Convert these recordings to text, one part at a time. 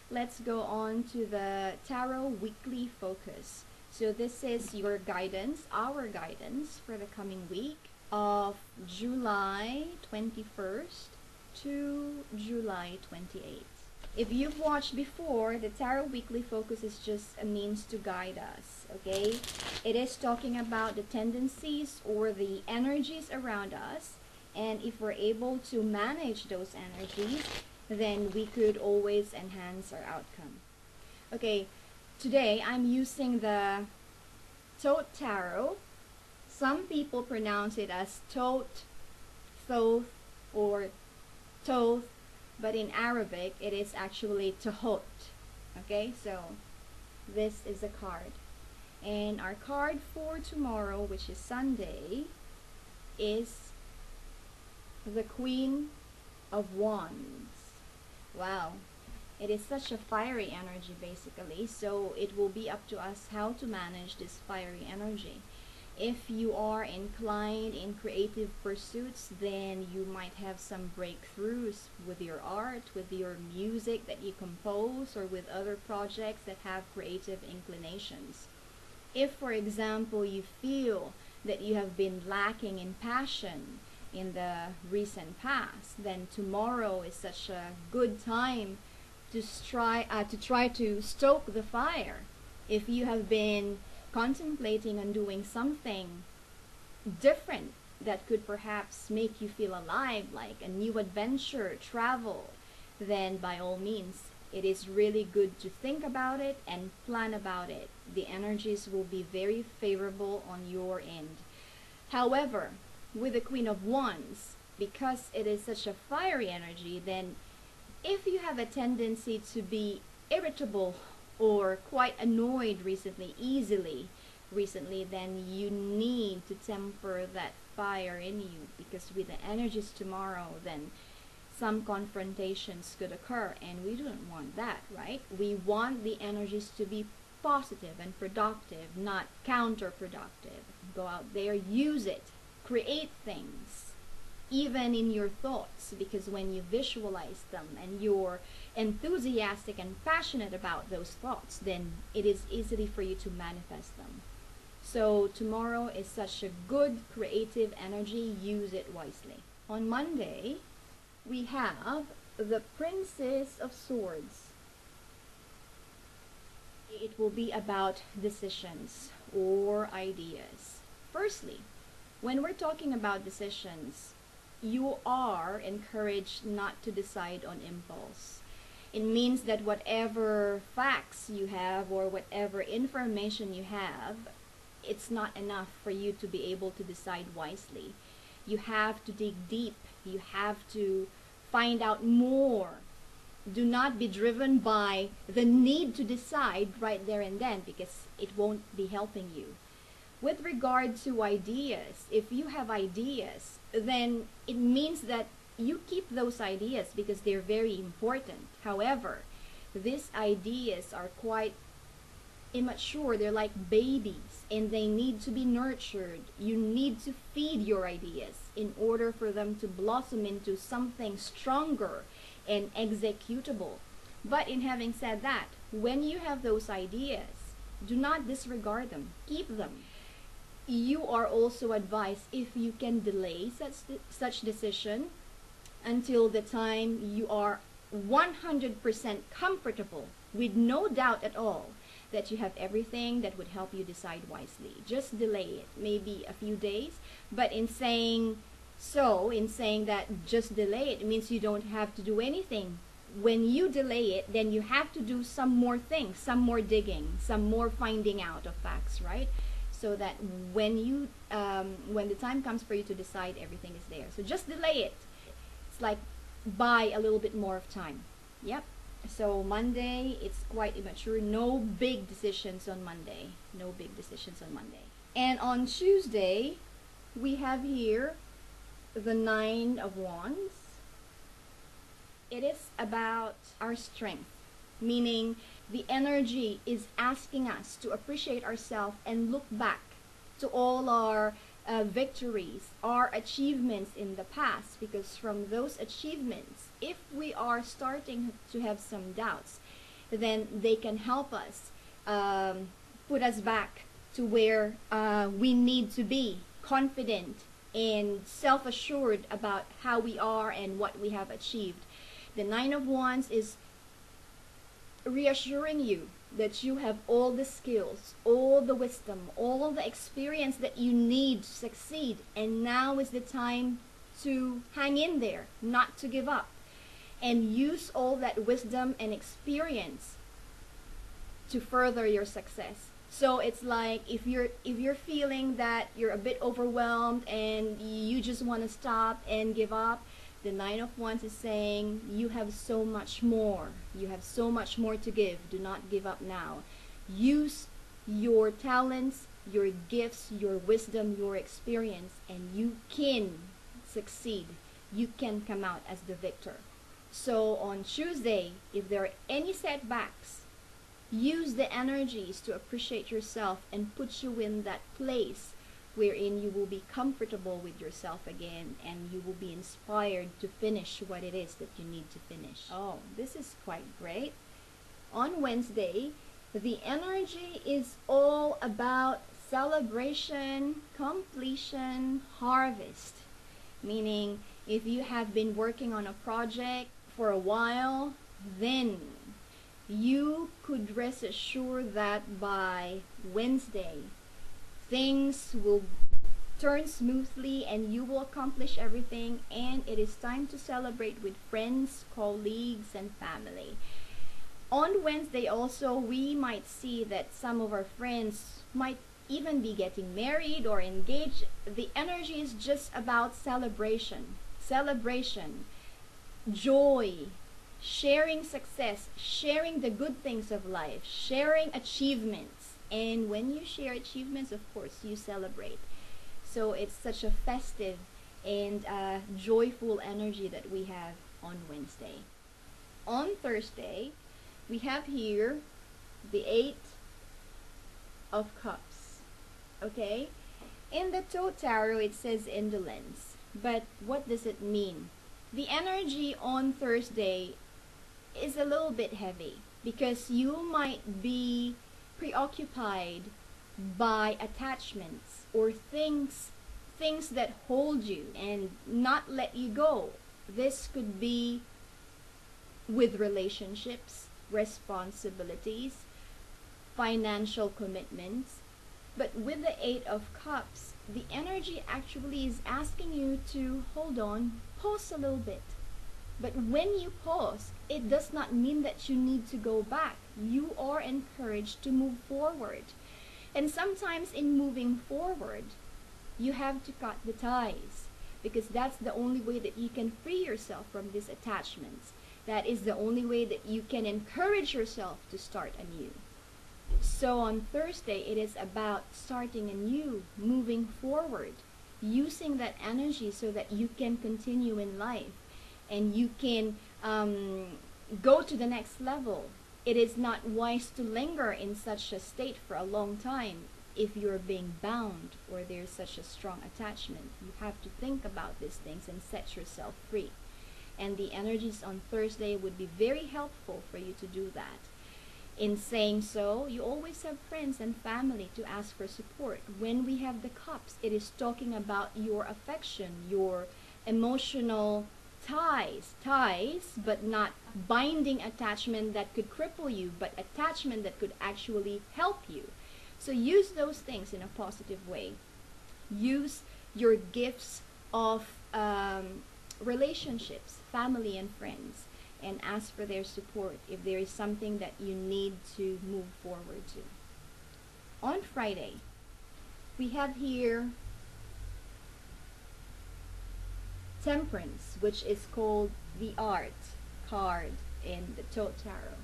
let's go on to the Tarot Weekly Focus. So this is your guidance, our guidance for the coming week of July 21st to July 28th. If you've watched before, the Tarot Weekly Focus is just a means to guide us, okay? It is talking about the tendencies or the energies around us, and if we're able to manage those energies, then we could always enhance our outcome. Okay, today I'm using the Thoth Tarot. Some people pronounce it as Thoth, Thoth, or Thoth, but in Arabic it is actually Tahot. Okay, so this is a card. And our card for tomorrow, which is Sunday, is the Queen of Wands. Wow, it is such a fiery energy basically, so it will be up to us how to manage this fiery energy. If you are inclined in creative pursuits, then you might have some breakthroughs with your art, with your music that you compose, or with other projects that have creative inclinations. If, for example, you feel that you have been lacking in passion in the recent past, then tomorrow is such a good time to try to stoke the fire. If you have been contemplating on doing something different that could perhaps make you feel alive, like a new adventure, travel, then by all means, it is really good to think about it and plan about it. The energies will be very favorable on your end. However, with the Queen of Wands, because it is such a fiery energy, then if you have a tendency to be irritable or quite annoyed easily recently, then you need to temper that fire in you, because with the energies tomorrow, then some confrontations could occur, and we don't want that, right? We want the energies to be positive and productive, not counterproductive. Go out there, use it, create things, even in your thoughts, because when you visualize them and you're enthusiastic and passionate about those thoughts, then it is easy for you to manifest them. So tomorrow is such a good creative energy. Use it wisely. On Monday, we have the Princess of Swords. It will be about decisions or ideas. Firstly, when we're talking about decisions, you are encouraged not to decide on impulse. It means that whatever facts you have or whatever information you have, it's not enough for you to be able to decide wisely. You have to dig deep. You have to find out more. Do not be driven by the need to decide right there and then, because it won't be helping you. With regard to ideas, if you have ideas, then it means that you keep those ideas because they're very important. However, these ideas are quite immature. They're like babies and they need to be nurtured. You need to feed your ideas in order for them to blossom into something stronger and executable. But in having said that, when you have those ideas, do not disregard them. Keep them. You are also advised, if you can delay such decision until the time you are 100% comfortable, with no doubt at all that you have everything that would help you decide wisely. Just delay it, maybe a few days. But in saying that just delay it, it means you don't have to do anything. When you delay it, then you have to do some more things, some more digging, some more finding out of facts, right? So that when the time comes for you to decide, everything is there. So just delay it. It's like buy a little bit more of time. Yep. So Monday, it's quite immature. No big decisions on Monday. No big decisions on Monday. And on Tuesday, we have here the Nine of Wands. It is about our strength, meaning the energy is asking us to appreciate ourselves and look back to all our victories, our achievements in the past, because from those achievements, if we are starting to have some doubts, then they can help us, put us back to where we need to be, confident and self-assured about how we are and what we have achieved. The Nine of Wands is reassuring you that you have all the skills, all the wisdom, all the experience that you need to succeed, and now is the time to hang in there, not to give up, and use all that wisdom and experience to further your success. So it's like if you're feeling that you're a bit overwhelmed and you just want to stop and give up, the Nine of Wands is saying you have so much more. You have so much more to give. Do not give up now. Use your talents, your gifts, your wisdom, your experience, and you can succeed. You can come out as the victor. So on Tuesday, if there are any setbacks, use the energies to appreciate yourself and put you in that place wherein you will be comfortable with yourself again, and you will be inspired to finish what it is that you need to finish. Oh, this is quite great. On Wednesday, the energy is all about celebration, completion, harvest. Meaning, if you have been working on a project for a while, then you could rest assured that by Wednesday, things will turn smoothly and you will accomplish everything, and it is time to celebrate with friends, colleagues, and family. On Wednesday also, we might see that some of our friends might even be getting married or engaged. The energy is just about celebration, joy, sharing success, sharing the good things of life, sharing achievements. And when you share achievements, of course, you celebrate. So it's such a festive and joyful energy that we have on Wednesday. On Thursday, we have here the Eight of Cups. Okay? In the Toad Tarot, it says indolence. But what does it mean? The energy on Thursday is a little bit heavy because you might be preoccupied by attachments or things that hold you and not let you go. This could be with relationships, responsibilities, financial commitments. But with the Eight of Cups, the energy actually is asking you to hold on, pause a little bit. But when you pause, it does not mean that you need to go back. You are encouraged to move forward. And sometimes in moving forward, you have to cut the ties, because that's the only way that you can free yourself from these attachments. That is the only way that you can encourage yourself to start anew. So on Thursday, it is about starting anew, moving forward, using that energy so that you can continue in life and you can go to the next level. It is not wise to linger in such a state for a long time if you're being bound or there's such a strong attachment. You have to think about these things and set yourself free. And the energies on Thursday would be very helpful for you to do that. In saying so, you always have friends and family to ask for support. When we have the cups, it is talking about your affection, your emotional ties, but not binding attachment that could cripple you, but attachment that could actually help you. So use those things in a positive way. Use your gifts of relationships, family and friends, and ask for their support if there is something that you need to move forward to. On Friday, we have here Temperance, which is called the Art card in the Toad Tarot.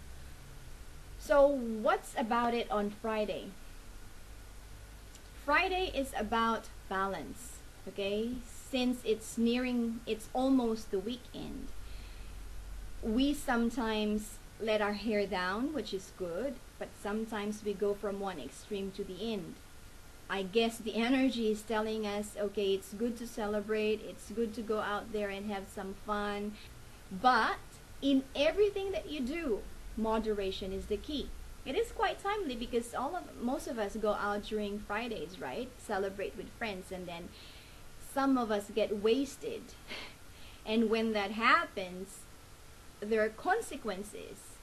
So what's about it on Friday? Friday is about balance, okay? Since it's almost the weekend, we sometimes let our hair down, which is good, but sometimes we go from one extreme to the end. I guess the energy is telling us, okay, it's good to celebrate, it's good to go out there and have some fun, but in everything that you do, moderation is the key. It is quite timely because most of us go out during Fridays, right? Celebrate with friends, and then some of us get wasted. And when that happens, there are consequences.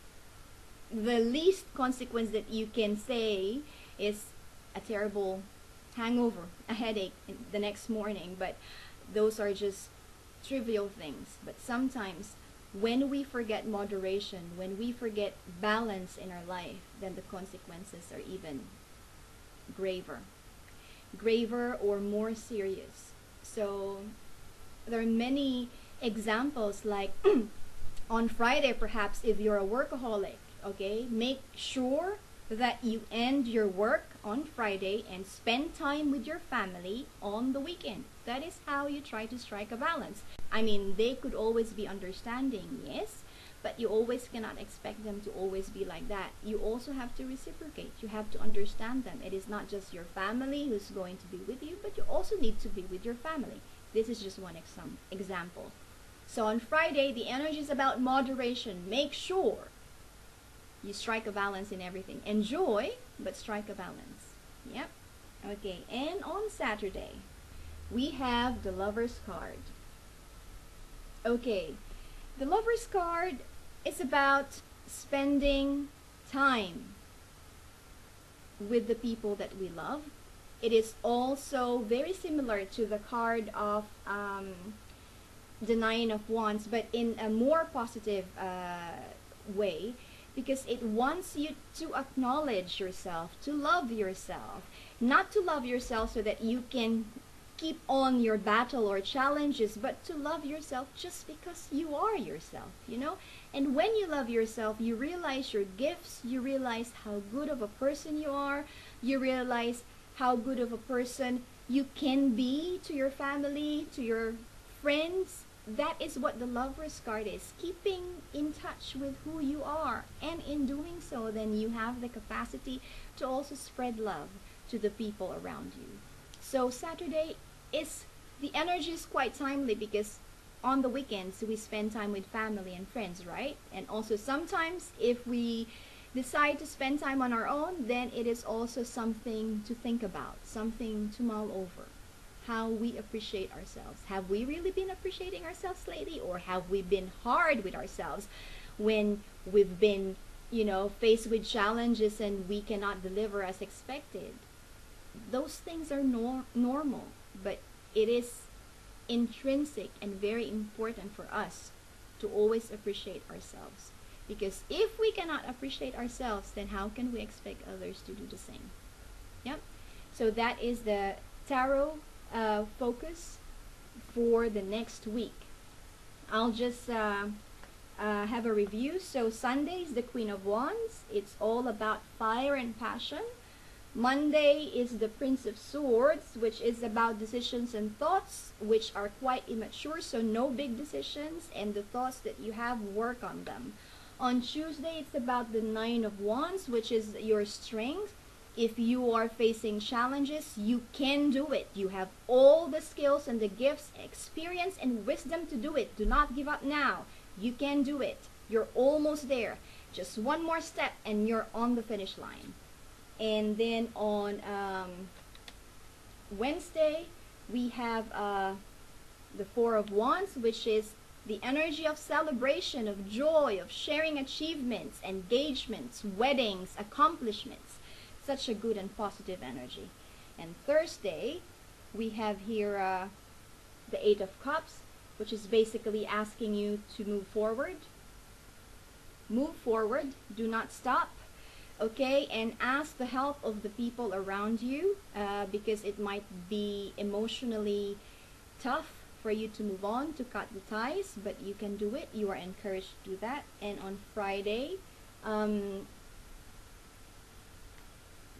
The least consequence that you can say is a terrible hangover, a headache the next morning, but those are just trivial things. But sometimes when we forget moderation, when we forget balance in our life, then the consequences are even graver or more serious. So there are many examples, like on Friday, perhaps, if you're a workaholic, okay, make sure that you end your work on Friday and spend time with your family on the weekend. That is how you try to strike a balance. I mean, they could always be understanding, yes, but you always cannot expect them to always be like that. You also have to reciprocate. You have to understand them. It is not just your family who's going to be with you, but you also need to be with your family. This is just one example. So on Friday, the energy is about moderation. Make sure you strike a balance in everything. Enjoy, but strike a balance. Yep. Okay, and on Saturday, we have the Lover's card. Okay, the Lover's card is about spending time with the people that we love. It is also very similar to the card of the Nine of Wands, but in a more positive way, because it wants you to acknowledge yourself, to love yourself, not to love yourself so that you can keep on your battle or challenges, but to love yourself just because you are yourself, you know. And when you love yourself, you realize your gifts, you realize how good of a person you are, you realize how good of a person you can be to your family, to your friends. That is what the Lover's card is, keeping in touch with who you are. And in doing so, then you have the capacity to also spread love to the people around you. So Saturday the energy is quite timely because on the weekends we spend time with family and friends, right? And also sometimes if we decide to spend time on our own, then it is also something to think about, something to mull over. How we appreciate ourselves. Have we really been appreciating ourselves lately, or have we been hard with ourselves when we've been, you know, faced with challenges and we cannot deliver as expected? Those things are normal, but it is intrinsic and very important for us to always appreciate ourselves. Because if we cannot appreciate ourselves, then how can we expect others to do the same? Yep. So that is the tarot focus for the next week. I'll just have a review. So Sunday is the Queen of Wands. It's all about fire and passion. Monday is the Prince of Swords, which is about decisions and thoughts, which are quite immature, so no big decisions, and the thoughts that you have, work on them. On Tuesday, it's about the Nine of Wands, which is your strength. If you are facing challenges, you can do it. You have all the skills and the gifts, experience and wisdom to do it. Do not give up now. You can do it. You're almost there. Just one more step and you're on the finish line. And then on Wednesday, we have the Four of Wands, which is the energy of celebration, of joy, of sharing achievements, engagements, weddings, accomplishments. Such a good and positive energy. And Thursday, we have here the Eight of Cups, which is basically asking you to move forward. Move forward. Do not stop. Okay, and ask the help of the people around you because it might be emotionally tough for you to move on, to cut the ties, but you can do it. You are encouraged to do that. And on Friday,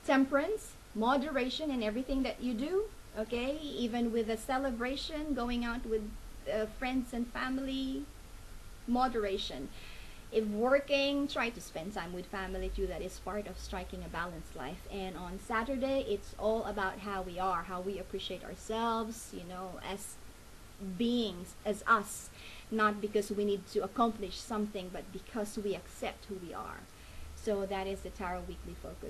temperance, moderation in everything that you do. Okay, even with a celebration, going out with friends and family, moderation. If working, try to spend time with family too. That is part of striking a balanced life. And on Saturday, it's all about how we are, how we appreciate ourselves, you know, as beings, as us. not because we need to accomplish something, but because we accept who we are. So that is the Tarot Weekly Focus.